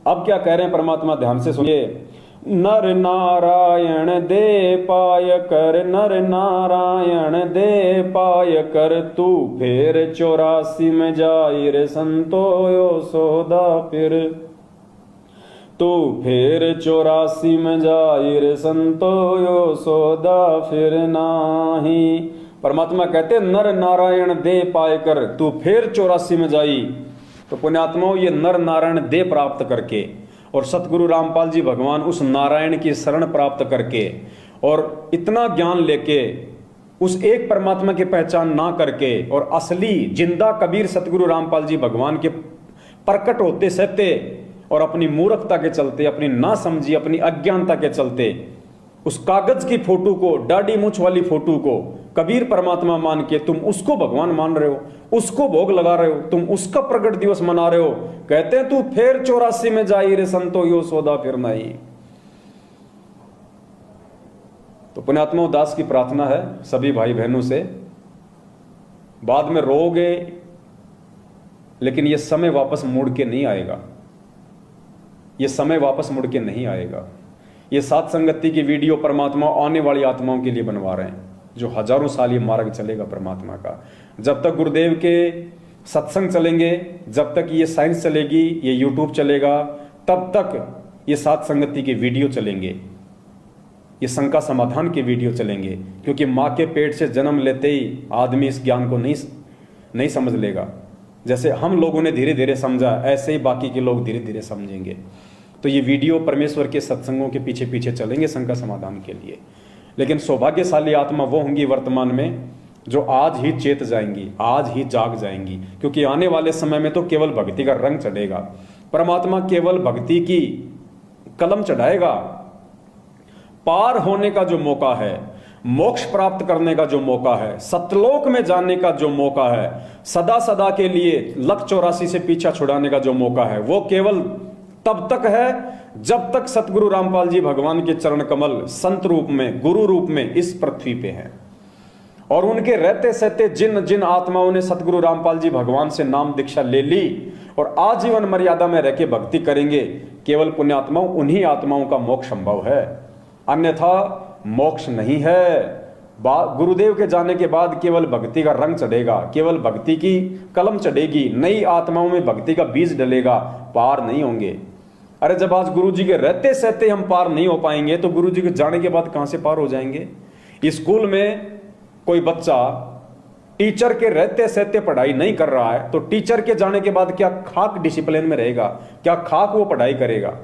अब क्या कह रहे हैं परमात्मा, ध्यान से सुनिए। नर नारायण दे पाय कर, नर नारायण दे पाय कर, तू फेर 84 में जाई रे संतोयो सोदा फिर, तू फेर 84 में जाई रे संतोयो सोदा फिर नाही। परमात्मा कहते नर नारायण दे पाय कर, तू फिर 84 में जाई। तो पुण्यात्माओं, ये नर नारायण दे प्राप्त करके और सतगुरु रामपाल जी भगवान उस नारायण की शरण प्राप्त करके और इतना ज्ञान लेके उस एक परमात्मा की पहचान ना करके और असली जिंदा कबीर सतगुरु रामपाल जी भगवान के प्रकट होते सहते और अपनी मूर्खता के चलते, अपनी ना समझी, अपनी अज्ञानता के चलते उस कागज की फोटो को, दाढ़ी मूछ वाली फोटो को कबीर परमात्मा मान के तुम उसको भगवान मान रहे हो, उसको भोग लगा रहे हो, तुम उसका प्रकट दिवस मना रहे हो। कहते हैं तू फिर 84 में जाई रे संतो यो सौदा फिर नहीं। तो पुण्यात्मा दास की प्रार्थना है सभी भाई बहनों से, बाद में रोगे लेकिन यह समय वापस मुड़ के नहीं आएगा, यह समय वापस मुड़ के नहीं आएगा। ये सात संगति की वीडियो परमात्मा आने वाली आत्माओं के लिए बनवा रहे हैं, जो हजारों साल ये मार्ग चलेगा परमात्मा का। जब तक गुरुदेव के सत्संग चलेंगे, जब तक ये साइंस चलेगी, ये यूट्यूब चलेगा, तब तक ये सात संगति के वीडियो चलेंगे, ये शंका समाधान के वीडियो चलेंगे। क्योंकि माँ के पेट से जन्म लेते ही आदमी इस ज्ञान को नहीं समझ लेगा। जैसे हम लोगों ने धीरे धीरे समझा, ऐसे ही बाकी के लोग धीरे धीरे समझेंगे। तो ये वीडियो परमेश्वर के सत्संगों के पीछे पीछे चलेंगे शंका समाधान के लिए। लेकिन सौभाग्यशाली आत्मा वो होंगी वर्तमान में जो आज ही चेत जाएंगी, आज ही जाग जाएंगी। क्योंकि आने वाले समय में तो केवल भक्ति का रंग चढ़ेगा, परमात्मा केवल भक्ति की कलम चढ़ाएगा। पार होने का जो मौका है, मोक्ष प्राप्त करने का जो मौका है, सतलोक में जाने का जो मौका है, सदा सदा के लिए लख 84 से पीछा छुड़ाने का जो मौका है, वो केवल तब तक है जब तक सतगुरु रामपाल जी भगवान के चरण कमल संत रूप में, गुरु रूप में इस पृथ्वी पे हैं। और उनके रहते सहते जिन जिन आत्माओं ने सतगुरु रामपाल जी भगवान से नाम दीक्षा ले ली और आजीवन मर्यादा में रहकर भक्ति करेंगे, केवल पुण्यात्माओं उन्हीं आत्माओं का मोक्ष संभव है, अन्यथा मोक्ष नहीं है। गुरुदेव के जाने के बाद केवल भक्ति का रंग चढ़ेगा, केवल भक्ति की कलम चढ़ेगी, नई आत्माओं में भक्ति का बीज डलेगा, पार नहीं होंगे। अरे जब आज गुरु जी के रहते सहते हम पार नहीं हो पाएंगे तो गुरु जी के जाने के बाद कहां से पार हो जाएंगे। स्कूल में कोई बच्चा टीचर के रहते सहते पढ़ाई नहीं कर रहा है तो टीचर के जाने के बाद क्या खाक डिसिप्लिन में रहेगा, क्या खाक वो पढ़ाई करेगा।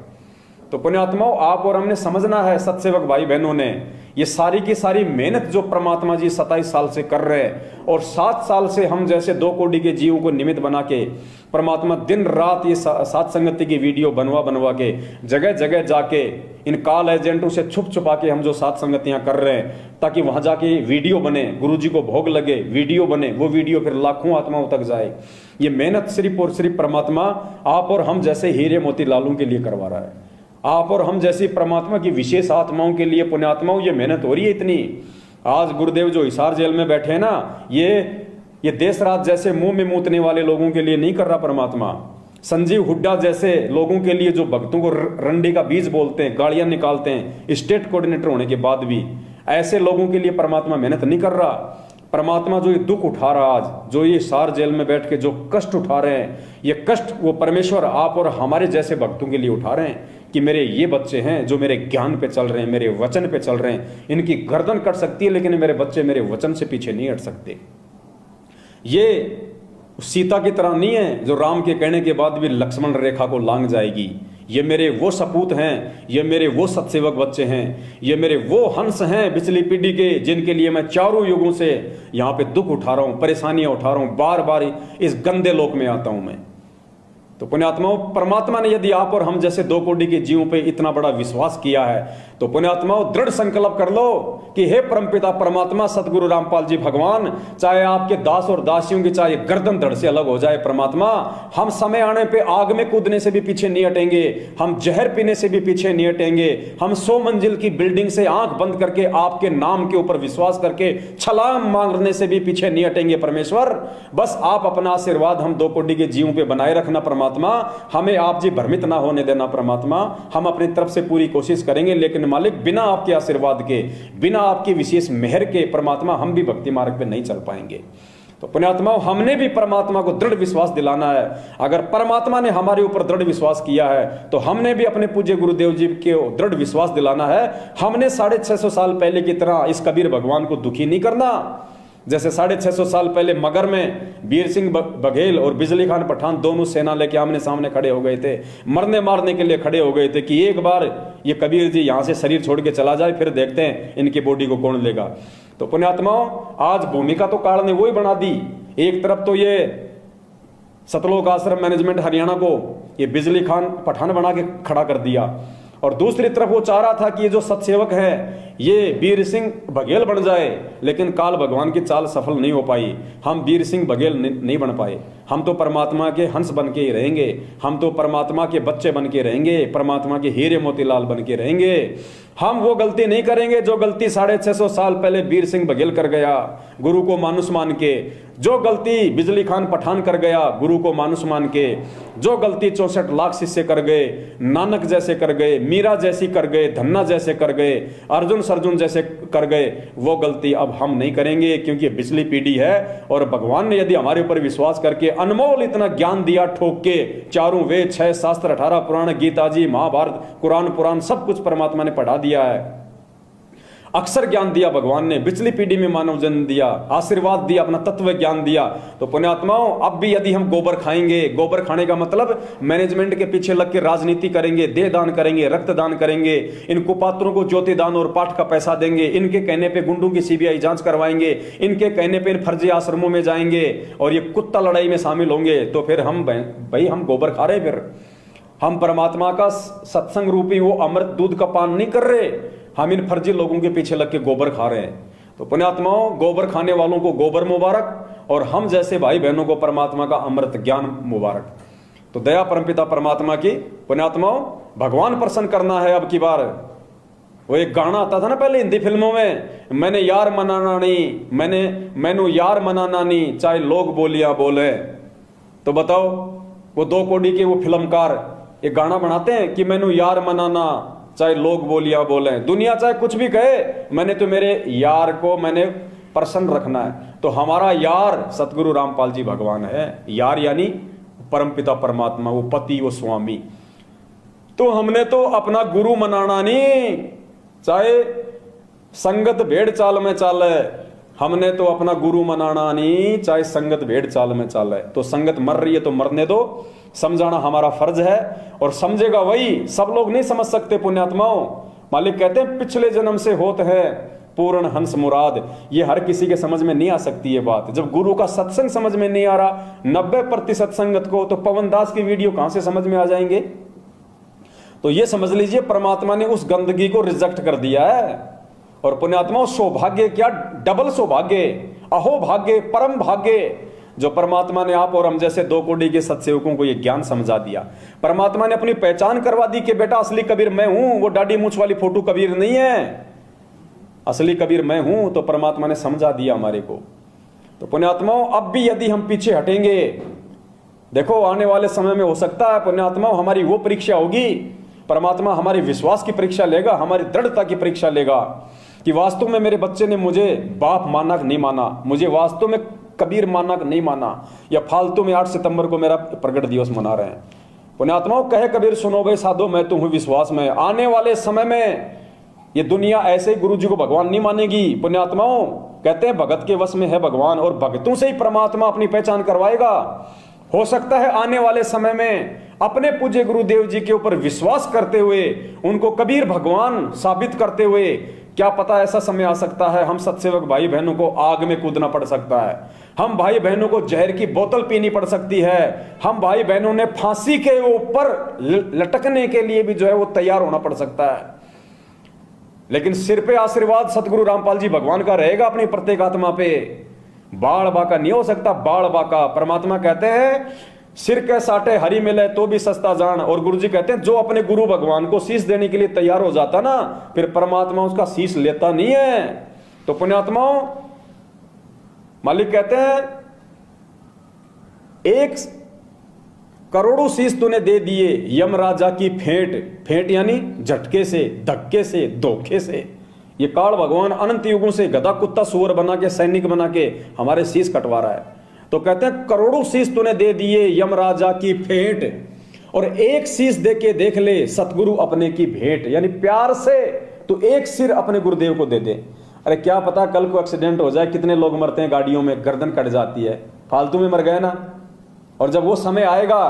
तो पुण्यात्माओं, आप और हमने समझना है, सत्सेवक भाई बहनों ने, ये सारी की सारी मेहनत जो परमात्मा जी 27 साल से कर रहे हैं और 7 साल से हम जैसे 2 कोटि के जीवों को निमित्त बना के परमात्मा दिन रात ये सात संगति की वीडियो बनवा के जगह जगह जाके इन काल एजेंटों से छुप छुपा के हम जो सात संगतियां कर रहे हैं ताकि वहां जाके वीडियो बने, गुरु जी को भोग लगे, वीडियो बने, वो वीडियो फिर लाखों आत्माओं तक जाए। ये मेहनत सिर्फ और सिर्फ परमात्मा आप और हम जैसे हीरे मोती लालों के लिए करवा रहा है। आप और हम जैसी परमात्मा की विशेष आत्माओं के लिए पुण्यात्माओं ये मेहनत हो रही है इतनी। आज गुरुदेव जो हिसार जेल में बैठे हैं ना, ये देश राज जैसे मुंह में मूतने वाले लोगों के लिए नहीं कर रहा परमात्मा। संजीव हुड्डा जैसे लोगों के लिए जो भक्तों को रंडी का बीज बोलते हैं, गाड़ियां निकालते हैं स्टेट कोऑर्डिनेटर होने के बाद भी, ऐसे लोगों के लिए परमात्मा मेहनत नहीं कर रहा। परमात्मा जो ये दुख उठा रहा, आज जो ये हिसार जेल में बैठ के जो कष्ट उठा रहे हैं, ये कष्ट वो परमेश्वर आप और हमारे जैसे भक्तों के लिए उठा रहे हैं कि मेरे ये बच्चे हैं जो मेरे ज्ञान पे चल रहे हैं, मेरे वचन पे चल रहे हैं, इनकी गर्दन कट सकती है लेकिन मेरे बच्चे मेरे वचन से पीछे नहीं हट सकते। ये सीता की तरह नहीं है जो राम के कहने के बाद भी लक्ष्मण रेखा को लांग जाएगी। ये मेरे वो सपूत हैं, ये मेरे वो सतसेवक बच्चे हैं, ये मेरे वो हंस हैं पिछली पीढ़ी के, जिनके लिए मैं चारों युगों से यहाँ पे दुख उठा रहा हूँ, परेशानियां उठा रहा हूँ, बार बार इस गंदे लोक में आता हूं मैं। तो पुण्यात्माओं, परमात्मा ने यदि आप और हम जैसे 2 कोटि के जीवों पे इतना बड़ा विश्वास किया है तो पुण्यात्माओं दृढ़ संकल्प कर लो कि हे परमपिता परमात्मा सतगुरु रामपाल जी भगवान, चाहे आपके दास और दासियों की चाहे गर्दन धड़ से अलग हो जाए परमात्मा, हम समय आने पे आग में कूदने से भी पीछे नहीं हटेंगे, हम जहर पीने से भी पीछे नहीं हटेंगे, हम 100 मंजिल की बिल्डिंग से आंख बंद करके आपके नाम के ऊपर विश्वास करके छलांग मारने से भी पीछे नहीं हटेंगे परमेश्वर। बस आप अपना आशीर्वाद हम 2 कोटि के जीवों पे बनाए रखना परमात्मा, हमें आप जी भ्रमित ना होने देना परमात्मा। हम अपनी तरफ से पूरी कोशिश करेंगे, लेकिन मालिक बिना आपके आशीर्वाद के, बिना आपकी विशेष मेहर के परमात्मा हम भी भक्ति मार्ग पे नहीं चल पाएंगे। तो पुण्यात्माओं हमने भी परमात्मा को दृढ़ विश्वास दिलाना है। अगर परमात्मा ने हमारे ऊपर दृढ़ विश्वास किया है तो हमने भी अपने पूज्य गुरुदेव जी के दृढ़ विश्वास दिलाना है। हमने 650 साल पहले की तरह इस कबीर भगवान को दुखी नहीं करना। जैसे 650 साल पहले मगर में वीर सिंह बघेल और बिजली खान पठान दोनों सेना लेके आमने सामने खड़े हो गए थे, मरने मारने के लिए खड़े हो गए थे कि एक बार ये कबीर जी यहां से शरीर छोड़ के चला जाए, फिर देखते हैं इनकी बॉडी को कौन लेगा। तो पुण्यात्माओं आज भूमिका तो काल ने वही बना दी। एक तरफ तो ये सतलोक आश्रम मैनेजमेंट हरियाणा को ये बिजली खान पठान बना के खड़ा कर दिया, और दूसरी तरफ वो चाह रहा था कि ये जो सतसेवक है ये वीर सिंह बघेल बन जाए, लेकिन काल भगवान की चाल सफल नहीं हो पाई। हम वीर सिंह बघेल नहीं बन पाए, हम तो परमात्मा के हंस बन के ही रहेंगे, हम तो परमात्मा के बच्चे बन के रहेंगे, परमात्मा के हीरे मोतीलाल बन के रहेंगे। हम वो गलती नहीं करेंगे जो गलती 650 साल पहले वीर सिंह बघेल कर गया गुरु को मानुष मान के, जो गलती बिजली खान पठान कर गया गुरु को मानुष मान के, जो गलती 64 लाख शिष्य कर गए, नानक जैसे कर गए, मीरा जैसी कर गए, धन्ना जैसे कर गए, अर्जुन सरजुन जैसे कर गए, वो गलती अब हम नहीं करेंगे, क्योंकि पिछली पीढ़ी है। और भगवान ने यदि हमारे ऊपर विश्वास करके अनमोल इतना ज्ञान दिया ठोक के, 4 वेद 6 शास्त्र 18 पुराण, गीता जी महाभारत कुरान पुराण सब कुछ परमात्मा ने पढ़ा दिया है, अक्षर ज्ञान दिया भगवान ने, पिछली पीढ़ी में मानव जन्म दिया, आशीर्वाद दिया, अपना तत्व ज्ञान दिया। तो पुण्यात्माओं अब भी यदि हम गोबर खाएंगे, गोबर खाने का मतलब मैनेजमेंट के पीछे लग के राजनीति करेंगे, देह दान करेंगे, रक्त दान करेंगे, इन कुपात्रों को ज्योति दान और पाठ का पैसा देंगे, इनके कहने पे गुंडों की सीबीआई जांच करवाएंगे, इनके कहने पे इन फर्जी आश्रमों में जाएंगे और ये कुत्ता लड़ाई में शामिल होंगे, तो फिर हम भाई हम गोबर खा रहे, फिर हम परमात्मा का सत्संग रूपी वो अमृत दूध का पान नहीं कर रहे, हम इन फर्जी लोगों के पीछे लग के गोबर खा रहे हैं। तो पुण्यात्माओं गोबर खाने वालों को गोबर मुबारक, और हम जैसे भाई बहनों को परमात्मा का अमृत ज्ञान मुबारक। तो दया परमपिता परमात्मा की। पुण्यात्माओं भगवान प्रसन्न करना है अब की बार। वो एक गाना आता था ना पहले हिंदी फिल्मों में, मैंने यार मनाना नहीं, मैनू यार मनाना नहीं, चाहे लोग बोलिया बोले। तो बताओ वो 2 कोड़ी के वो फिल्मकार एक गाना बनाते हैं कि मैनू यार मनाना चाहे लोग बोलिया बोले, दुनिया चाहे कुछ भी कहे, मैंने तो मेरे यार को मैंने प्रसन्न रखना है। तो हमारा यार सतगुरु रामपाल जी भगवान है। यार यानी परमपिता परमात्मा, वो पति, वो स्वामी। तो हमने तो अपना गुरु मनाना नहीं, चाहे संगत भेड़ चाल में चाले, हमने तो अपना गुरु मनाना नहीं, चाहे संगत भेड़ चाल में चाले। तो संगत मर रही है तो मरने दो, समझाना हमारा फर्ज है, और समझेगा वही, सब लोग नहीं समझ सकते पुण्यात्माओं। मालिक कहते हैं पिछले जन्म से होत है पूर्ण हंस मुराद, ये हर किसी के समझ में नहीं आ सकती ये बात। जब गुरु का सत्संग समझ में नहीं आ रहा 90% संगत को, तो पवन दास की वीडियो कहां से समझ में आ जाएंगे। तो ये समझ लीजिए परमात्मा ने उस गंदगी को रिजेक्ट कर दिया है। और पुण्यात्माओं सौभाग्य क्या, डबल सौभाग्य, अहो भाग्य, परम भाग्य, जो परमात्मा ने आप और हम जैसे 2 कोड़ी के सत्सेवकों को ये ज्ञान समझा दिया। परमात्मा ने अपनी पहचान करवा दी कि बेटा असली कबीर मैं हूं, वो दाढ़ी मूंछ वाली फोटो कबीर नहीं है, असली कबीर मैं हूं। तो परमात्मा ने समझा दिया हमारे को। तो पुण्यात्माओं अब भी यदि हम पीछे हटेंगे, देखो आने वाले समय में हो सकता है पुण्यात्माओं हमारी वो परीक्षा होगी, परमात्मा हमारे विश्वास की परीक्षा लेगा, हमारी दृढ़ता की परीक्षा लेगा कि वास्तव में मेरे बच्चे ने मुझे बाप माना कि नहीं माना, मुझे वास्तव में कबीर माना कि नहीं माना, या फालतू में 8 सितंबर को मेरा प्रगट दिवस मना रहे हैं। पुण्यात्माओं कहे कबीर सुनो भाई साधो मैं तो हूं विश्वास में, आने वाले समय में ये दुनिया ऐसे ही गुरु जी को भगवान नहीं मानेगी। पुण्यात्माओं कहते हैं भगत के वश में है भगवान, और भगतों से ही परमात्मा अपनी पहचान करवाएगा। हो सकता है आने वाले समय में अपने पूज्य गुरुदेव जी के ऊपर विश्वास करते हुए, उनको कबीर भगवान साबित करते हुए, क्या पता ऐसा समय आ सकता है हम सत्सेवक भाई बहनों को आग में कूदना पड़ सकता है, हम भाई बहनों को जहर की बोतल पीनी पड़ सकती है, हम भाई बहनों ने फांसी के ऊपर लटकने के लिए भी जो है वो तैयार होना पड़ सकता है। लेकिन सिर पे आशीर्वाद सतगुरु रामपाल जी भगवान का रहेगा अपनी प्रत्येक आत्मा पे। बाल बाका नहीं हो सकता, बाल बाका। परमात्मा कहते हैं सिर के साटे हरी मिले तो भी सस्ता जान। और गुरु जी कहते हैं जो अपने गुरु भगवान को शीश देने के लिए तैयार हो जाता ना, फिर परमात्मा उसका शीश लेता नहीं है। तो पुण्यात्माओं, मालिक कहते हैं 1 करोड़ों शीश तूने दे दिए यम राजा की फेंट। फेंट यानी झटके से, धक्के से, धोखे से। ये काल भगवान अनंत युगों से गधा कुत्ता सुअर बना के, सैनिक बना के हमारे शीश कटवा रहा है। तो कहते हैं करोड़ों शीश तूने दे दिए यम राजा की फेंट, और 1 शीश दे के देख ले सतगुरु अपने की भेंट। यानी प्यार से तू 1 सिर अपने गुरुदेव को दे दे। अरे क्या पता कल को एक्सीडेंट हो जाए, कितने लोग मरते हैं गाड़ियों में, गर्दन कट जाती है, फालतू में मर गए ना। और जब वो समय आएगा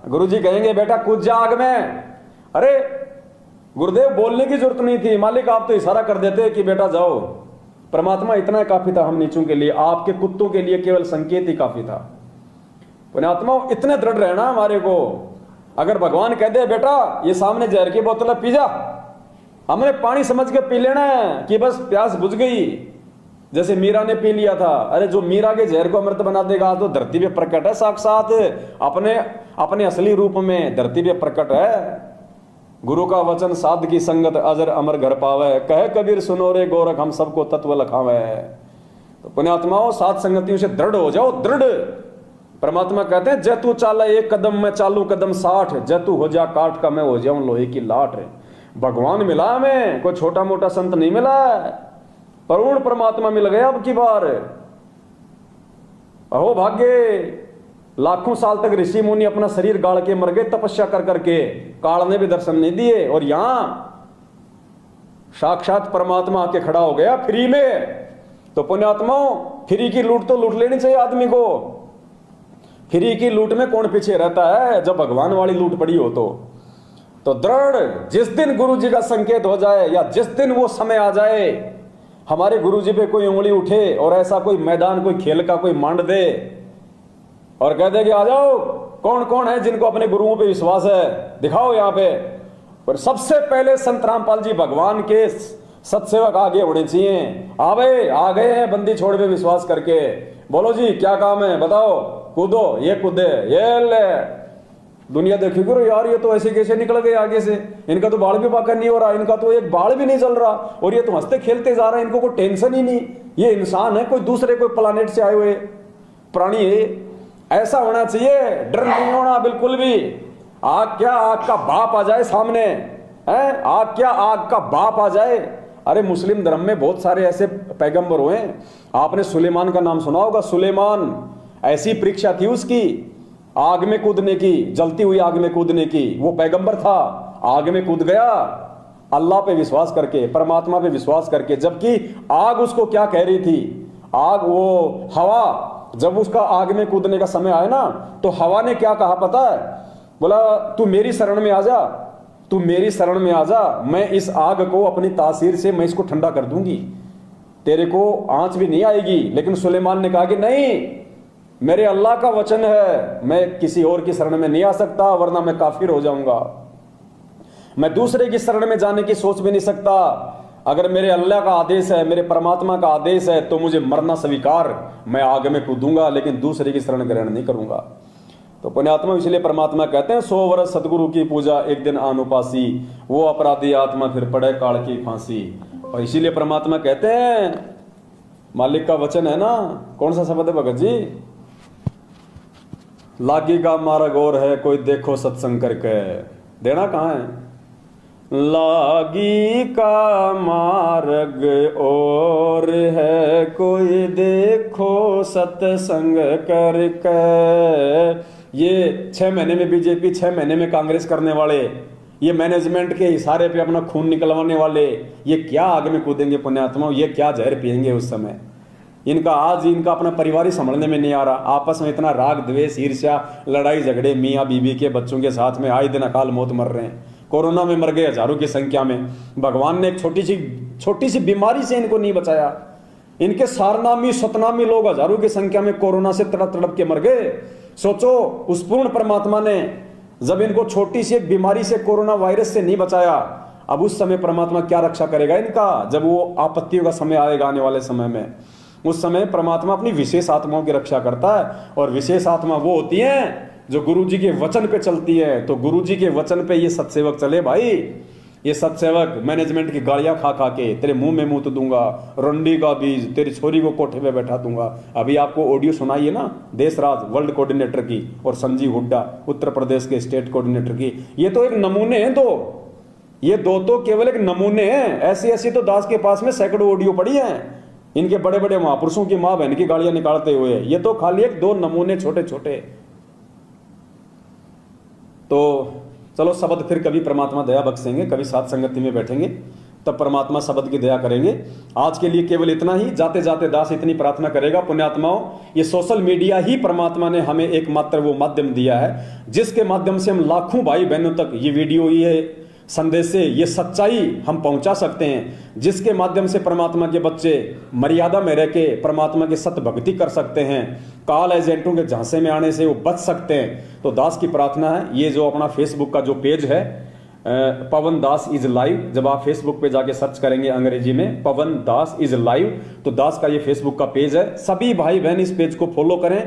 गुरुजी कहेंगे बेटा कूद जा आग में। अरे गुरुदेव बोलने की जरूरत नहीं थी, मालिक आप तो इशारा कर देते कि बेटा जाओ। परमात्मा इतना काफी था हम नीचों के लिए, आपके कुत्तों के लिए केवल संकेत ही काफी था। पुण्यात्मा इतने दृढ़ रहना हमारे को। अगर भगवान कह दे बेटा ये सामने जहर की बोतल पी जा, हमने पानी समझ के पी लेना है कि बस प्यास बुझ गई, जैसे मीरा ने पी लिया था। अरे जो मीरा के जहर को अमृत बना देगा तो धरती पे प्रकट है साक्षात, अपने असली रूप में धरती पे प्रकट है। गुरु का वचन साध की संगत अजर अमर घर पावे, कहे कबीर सुनो रे गोरख हम सबको तत्व लखावे। तो पुण्यात्माओं साध संगतियों से दृढ़ हो जाओ, दृढ़। परमात्मा कहते हैं जय तू चाला 1 कदम मैं चालू कदम 60, जय तू हो जा काठ का मैं हो जाऊं लोहे की लाठ। भगवान मिला हमें, कोई छोटा मोटा संत नहीं मिला, पूर्ण परमात्मा मिल गया अब की बार। अहो भाग्य, लाखों साल तक ऋषि मुनि अपना शरीर गाड़ के मर गए तपस्या कर करके, काल ने भी दर्शन नहीं दिए, और यहां साक्षात परमात्मा आके खड़ा हो गया फ्री में। तो पुण्यात्माओं फ्री की लूट तो लूट लेनी चाहिए आदमी को। फ्री की लूट में कौन पीछे रहता है, जब भगवान वाली लूट पड़ी हो तो दृढ़। जिस दिन गुरु जी का संकेत हो जाए या जिस दिन वो समय आ जाए, हमारे गुरु जी पे कोई उंगली उठे और ऐसा कोई मैदान, कोई खेल का कोई मांड दे और कह दे कि आ जाओ, कौन कौन है जिनको अपने गुरुओं पे विश्वास है, दिखाओ यहाँ पे। पर सबसे पहले संत रामपाल जी भगवान के सत्सेवक आगे होने चाहिए। आ गए हैं बंदी छोड़ पे विश्वास करके, बोलो जी क्या काम है बताओ, कूदो, ये कूदे, ये ले। दुनिया देखी करो यार, ये तो ऐसे कैसे निकल गए आगे से, इनका तो बाल भी बाका नहीं हो रहा, इनका तो एक बाल भी नहीं चल रहा, और ये तो हंसते खेलते जा रहे हैं, इनको कोई टेंशन ही नहीं। ये इंसान है, कोई दूसरे कोई प्लानेट से आए हुए प्राणी है। ऐसा होना चाहिए, डर नहीं होना बिल्कुल भी। आग क्या आग का बाप आ जाए सामने है, आग क्या आग का बाप आ जाए। अरे मुस्लिम धर्म में बहुत सारे ऐसे पैगंबर हुए। आपने सुलेमान का नाम सुना होगा। सुलेमान, ऐसी परीक्षा थी उसकी आग में कूदने की, जलती हुई आग में कूदने की। वो पैगंबर था, आग में कूद गया अल्लाह पे विश्वास करके, परमात्मा पे विश्वास करके। जबकि आग उसको क्या कह रही थी, आग वो हवा, जब उसका आग में कूदने का समय आया ना, तो हवा ने क्या कहा पता है, बोला तू मेरी शरण में आ जा, तू मेरी शरण में आ जा, मैं इस आग को अपनी तासीर से मैं इसको ठंडा कर दूंगी, तेरे को आंच भी नहीं आएगी। लेकिन सुलेमान ने कहा कि नहीं, मेरे अल्लाह का वचन है, मैं किसी और की शरण में नहीं आ सकता, वरना मैं काफिर हो जाऊंगा। मैं दूसरे की शरण में जाने की सोच भी नहीं सकता। अगर मेरे अल्लाह का आदेश है, मेरे परमात्मा का आदेश है, तो मुझे मरना स्वीकार, मैं आगे में कूदूंगा, लेकिन दूसरे की शरण ग्रहण नहीं करूंगा। तो पुण्यात्मा, इसलिए परमात्मा कहते हैं 100 वर्ष सतगुरु की पूजा एक दिन आन उपासी, वो अपराधी आत्मा फिर पड़े काल की फांसी। और इसीलिए परमात्मा कहते हैं, मालिक का वचन है ना, कौन सा शब्द है भगत जी, लागी का मार्ग और है कोई देखो सत्संग करके। देना कहाँ है, लागी का मार्ग और है कोई देखो सत्संग करके। ये 6 महीने में बीजेपी, 6 महीने में कांग्रेस करने वाले, ये मैनेजमेंट के इशारे पे अपना खून निकलवाने वाले, ये क्या आग में कूदेंगे पुण्यात्माओं, ये क्या जहर पिएंगे उस समय। इनका अपना परिवार ही संभलने में नहीं आ रहा। आपस में इतना राग द्वेष ईर्ष्या लड़ाई झगड़े, मियाँ बीवी के बच्चों के साथ में आए दिन अकाल मौत मर रहे हैं। कोरोना में मर गए हजारों की संख्या में। भगवान ने एक छोटी सी बीमारी से इनको नहीं बचाया। इनके सारनामी सतनामी लोग हजारों की संख्या में कोरोना से तड़प तड़प के मर गए। सोचो, उस पूर्ण परमात्मा ने जब इनको छोटी सी एक बीमारी से, कोरोना वायरस से नहीं बचाया, अब उस समय परमात्मा क्या रक्षा करेगा इनका, जब वो आपत्तियों का समय आएगा आने वाले समय में, उस समय परमात्मा अपनी विशेष आत्माओं की रक्षा करता है। और विशेष आत्मा वो होती है जो गुरु जी के वचन पे चलती है। तो गुरु जी के वचन पे ये सत्सेवक चले भाई, ये सत्सेवक मैनेजमेंट की गालियां खा खा के तेरे मुंह में मूत दूंगा, रंडी का बीज, तेरी छोरी को कोठे पे बैठा दूंगा। अभी आपको ऑडियो सुनाई है ना देशराज वर्ल्ड कोऑर्डिनेटर की और संजीव हुड्डा उत्तर प्रदेश के स्टेट कोऑर्डिनेटर की। ये तो एक नमूने हैं, ये दो तो केवल एक नमूने हैं। ऐसी ऐसी तो दास के पास में सैकड़ों ऑडियो पड़ी हैं इनके बड़े बड़े महापुरुषों की मां बहन की गालियां निकालते हुए। ये तो खाली एक दो नमूने छोटे छोटे। तो चलो शब्द फिर कभी परमात्मा दया बख्शेंगे, कभी साथ संगति में बैठेंगे तब परमात्मा शब्द की दया करेंगे। आज के लिए केवल इतना ही। जाते जाते दास इतनी प्रार्थना करेगा, पुण्यात्माओं, ये सोशल मीडिया ही परमात्मा ने हमें एकमात्र वो माध्यम दिया है जिसके माध्यम से हम लाखों भाई बहनों तक ये वीडियो, ये संदेश, ये सच्चाई हम पहुंचा सकते हैं, जिसके माध्यम से परमात्मा के बच्चे मर्यादा में रह के परमात्मा की सत्य भक्ति कर सकते हैं, काल एजेंटों के झांसे में आने से वो बच सकते हैं। तो दास की प्रार्थना है, ये जो अपना फेसबुक का जो पेज है पवन दास इज लाइव, जब आप फेसबुक पे जाके सर्च करेंगे अंग्रेजी में पवन दास इज लाइव, तो दास का ये फेसबुक का पेज है। सभी भाई बहन इस पेज को फॉलो करें।